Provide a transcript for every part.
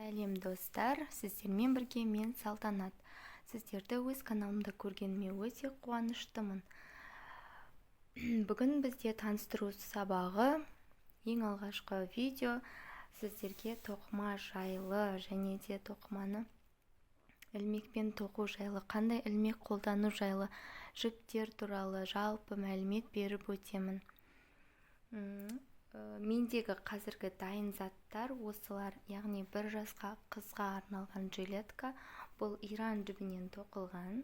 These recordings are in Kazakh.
Сәлем достар, сіздермен бірге мен Салтанат. Сіздерді өз каналымда көргеніме өте қуаныштымын. Бүгін бізде таныстыру сабағы, ең алғашқы видео сіздерге тоқыма жайлы және де тоқыманы ілмекпен тоқу жайлы, қандай ілмек қолдану жайлы, жіптер туралы жалпы мәлімет беріп өтемін. Мендегі қазіргі дайын заттар осылар, яғни 1 жасқа қызға арналған жилетка, бұл иран жібінен тоқылған,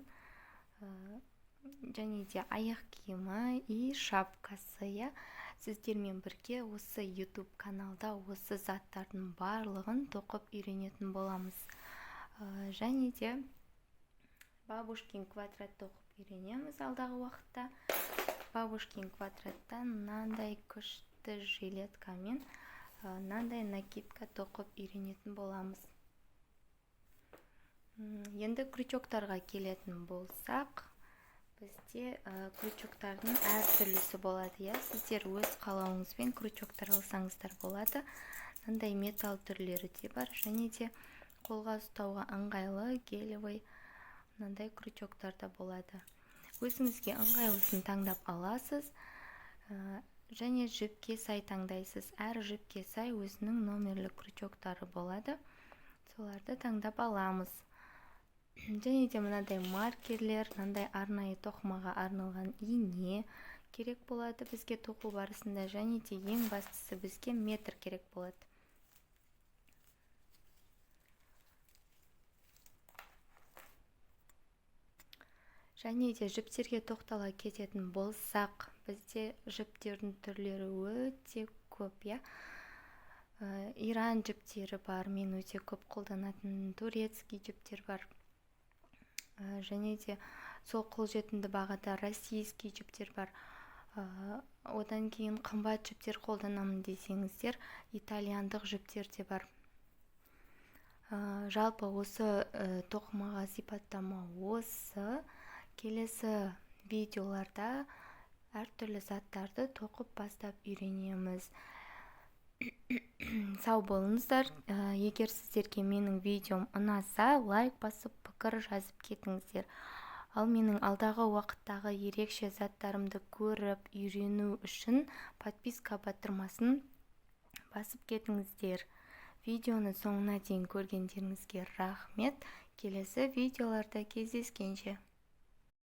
және де аяқ киімі и шапкасы. Сіздермен бірге осы YouTube каналда осы заттардың барлығын тоқып үйренетін боламыз. Және де бабушкин квадрат тоқып үйренеміз алдағы уақытта. Бабушкин квадраттан мынандай күшті жилетка мен мынандай накидка тоқып үйренетін боламыз. Енді крючоктарға келетін болсақ, бізде крючоктардың әртүрлісі болады. Сіздер өз қалауыңызбен крючоктар алсаңыздар болады. Мынандай металл түрлері де бар, және де қолға ұстауға ыңғайлы гелевый мынандай крючоктар да болады. Өзіңізге ыңғайлысын таңдап аласыз, және жіпке сай таңдайсыз. Әр жіпке сай өзінің номерлі крючоктары болады. Соларды таңдап аламыз. Және де мынандай маркерлер, мынандай арнайы тоқымаға арналған ине керек болады бізге тоқу барысында, және де ең бастысы бізге метр керек болады. Және де жіптерге тоқтала кететін болсақ, бізде жіптердің түрлері өте көп. Иран жіптері бар, мен өте көп қолданатын турецкий жіптер бар. Және де сол қолжетімді бағада российский жіптер бар. Одан кейін қымбат жіптер қолданамын десеңіздер, итальяндық жіптер де бар. Жалпы осы тоқымаға сипаттама осы. Келесі видеоларда әртүрлі заттарды тоқып бастап үйренеміз. Сау болыңыздар. Егер сіздерге менің видеом ұнаса, лайк басып, пікір жазып кетіңіздер. Ал менің алдағы уақыттағы ерекше заттарымды көріп үйрену үшін подписка батырмасын басып кетіңіздер. Видеоны соңына дейін көргендеріңізге рахмет. Келесі видеоларда кездескенше.